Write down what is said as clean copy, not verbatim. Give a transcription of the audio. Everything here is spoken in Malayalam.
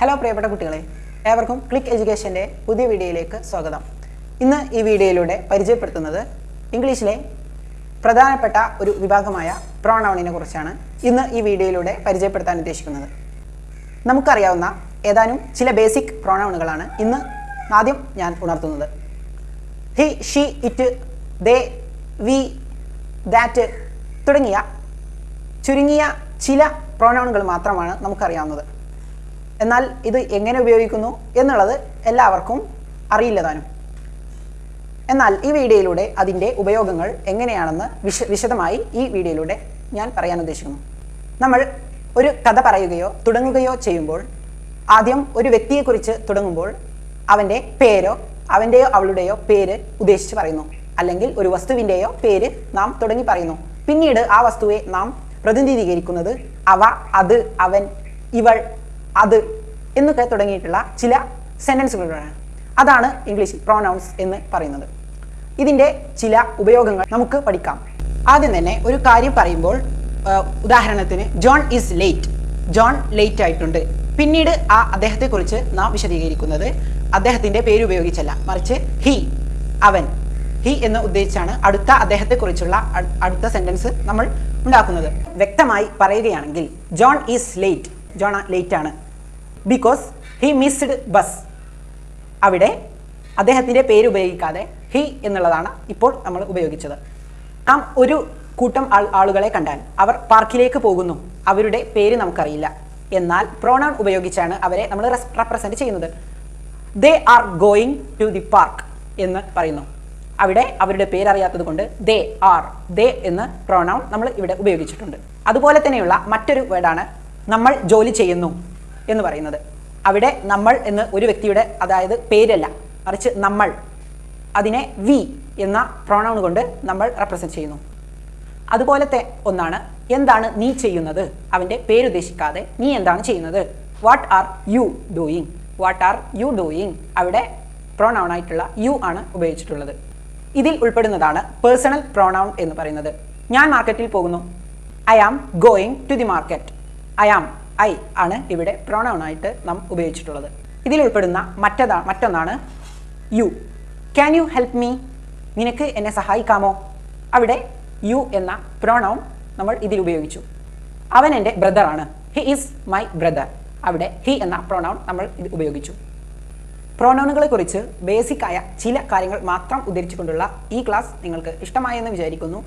ഹലോ പ്രിയപ്പെട്ട കുട്ടികളെ, ഏവർക്കും ക്ലിക്ക് എഡ്യൂക്കേഷൻ്റെ പുതിയ വീഡിയോയിലേക്ക് സ്വാഗതം. ഇന്ന് ഈ വീഡിയോയിലൂടെ പരിചയപ്പെടുത്തുന്നത് ഇംഗ്ലീഷിലെ പ്രധാനപ്പെട്ട ഒരു വിഭാഗമായ പ്രോനൗണിനെ കുറിച്ചാണ് ഇന്ന് ഈ വീഡിയോയിലൂടെ പരിചയപ്പെടുത്താൻ ഉദ്ദേശിക്കുന്നത്. നമുക്കറിയാവുന്ന ഏതാനും ചില ബേസിക് പ്രോനൗണുകളാണ് ഇന്ന് ആദ്യം ഞാൻ ഉണർത്തുന്നത്. He, she, it, they, we, that തുടങ്ങിയ ചുരുങ്ങിയ ചില പ്രോനൗണുകൾ മാത്രമാണ് നമുക്കറിയാവുന്നത്. എന്നാൽ ഇത് എങ്ങനെ ഉപയോഗിക്കുന്നു എന്നുള്ളത് എല്ലാവർക്കും അറിയില്ല താനും. എന്നാൽ ഈ വീഡിയോയിലൂടെ അതിൻ്റെ ഉപയോഗങ്ങൾ എങ്ങനെയാണെന്ന് വിശദമായി ഈ വീഡിയോയിലൂടെ ഞാൻ പറയാൻ ഉദ്ദേശിക്കുന്നു. നമ്മൾ ഒരു കഥ പറയുകയോ തുടങ്ങുകയോ ചെയ്യുമ്പോൾ ആദ്യം ഒരു വ്യക്തിയെക്കുറിച്ച് തുടങ്ങുമ്പോൾ അവൻ്റെ പേരോ അവൻ്റെയോ അവളുടെയോ പേര് ഉദ്ദേശിച്ച് പറയുന്നു, അല്ലെങ്കിൽ ഒരു വസ്തുവിൻ്റെയോ പേര് നാം തുടങ്ങി പറയുന്നു. പിന്നീട് ആ വസ്തുവെ നാം പ്രതിനിധീകരിക്കുന്നത് അവ, അത്, അവൻ, ഇവൾ, അത് എന്നൊക്കെ തുടങ്ങിയിട്ടുള്ള ചില സെൻറ്റൻസുകളാണ്. അതാണ് ഇംഗ്ലീഷിൽ പ്രോനൗൺസ് എന്ന് പറയുന്നത്. ഇതിൻ്റെ ചില ഉപയോഗങ്ങൾ നമുക്ക് പഠിക്കാം. ആദ്യം തന്നെ ഒരു കാര്യം പറയുമ്പോൾ, ഉദാഹരണത്തിന് John is late, John late ആയിട്ടുണ്ട്. പിന്നീട് അദ്ദേഹത്തെക്കുറിച്ച് നാം വിശദീകരിക്കുന്നത് അദ്ദേഹത്തിൻ്റെ പേര് ഉപയോഗിച്ചല്ല, മറിച്ച് ഹി, അവൻ, ഹി എന്ന് ഉദ്ദേശിച്ചാണ് അടുത്ത അദ്ദേഹത്തെക്കുറിച്ചുള്ള അടുത്ത സെൻറ്റൻസ് നമ്മൾ ഉണ്ടാക്കുന്നത്. വ്യക്തമായി പറയുകയാണെങ്കിൽ John is late, John late ആണ്, ബിക്കോസ് ഹി മിസ്ഡ് ബസ്. അവിടെ അദ്ദേഹത്തിൻ്റെ പേര് ഉപയോഗിക്കാതെ ഹി എന്നുള്ളതാണ് ഇപ്പോൾ നമ്മൾ ഉപയോഗിച്ചത്. നാം ഒരു കൂട്ടം ആളുകളെ കണ്ടാൽ അവർ പാർക്കിലേക്ക് പോകുന്നു, അവരുടെ പേര് നമുക്കറിയില്ല, എന്നാൽ പ്രോനൗൺ ഉപയോഗിച്ചാണ് അവരെ നമ്മൾ റെപ്രസെൻറ്റ് ചെയ്യുന്നത്. They are going to the park എന്ന് പറയുന്നു. അവിടെ അവരുടെ പേരറിയാത്തത് കൊണ്ട് ദേ ആർ, ദേ എന്ന് പ്രോനൗൺ നമ്മൾ ഇവിടെ ഉപയോഗിച്ചിട്ടുണ്ട്. അതുപോലെ തന്നെയുള്ള മറ്റൊരു വേർഡാണ് നമ്മൾ ജോലി ചെയ്യുന്നു എന്ന് പറയുന്നത്. അവിടെ നമ്മൾ എന്ന് ഒരു വ്യക്തിയുടെ, അതായത് പേരല്ല, മറിച്ച് നമ്മൾ, അതിനെ വി എന്ന പ്രോനൗൺ കൊണ്ട് നമ്മൾ റെപ്രസെൻറ്റ് ചെയ്യുന്നു. അതുപോലത്തെ ഒന്നാണ് എന്താണ് നീ ചെയ്യുന്നത്, അവൻ്റെ പേരുദ്ദേശിക്കാതെ നീ എന്താണ് ചെയ്യുന്നത്. What are you doing, what are you doing, അവിടെ പ്രോനൗൺ ആയിട്ടുള്ള യു ആണ് ഉപയോഗിച്ചിട്ടുള്ളത്. ഇതിൽ ഉൾപ്പെടുന്നതാണ് പേഴ്സണൽ പ്രോനൗൺ എന്ന് പറയുന്നത്. ഞാൻ മാർക്കറ്റിൽ പോകുന്നു, I am going to the market. I ആണ് ഇവിടെ പ്രോനൗൺ ആയിട്ട് നാം ഉപയോഗിച്ചിട്ടുള്ളത്. ഇതിൽ ഉൾപ്പെടുന്ന മറ്റൊന്നാണ് you. Can you help me, നിനക്ക് എന്നെ സഹായിക്കാമോ. അവിടെ യു എന്ന പ്രോനൗൺ നമ്മൾ ഇതിൽ ഉപയോഗിച്ചു. അവൻ എൻ്റെ ബ്രദറാണ്, ഹി ഈസ് മൈ ബ്രദർ. അവിടെ ഹി എന്ന പ്രോനൗൺ നമ്മൾ ഇത് ഉപയോഗിച്ചു. പ്രോനൗണുകളെ കുറിച്ച് ബേസിക്കായ ചില കാര്യങ്ങൾ മാത്രം ഉദ്ധരിച്ചുകൊണ്ടുള്ള ഈ ക്ലാസ് നിങ്ങൾക്ക് ഇഷ്ടമായെന്ന് വിചാരിക്കുന്നു.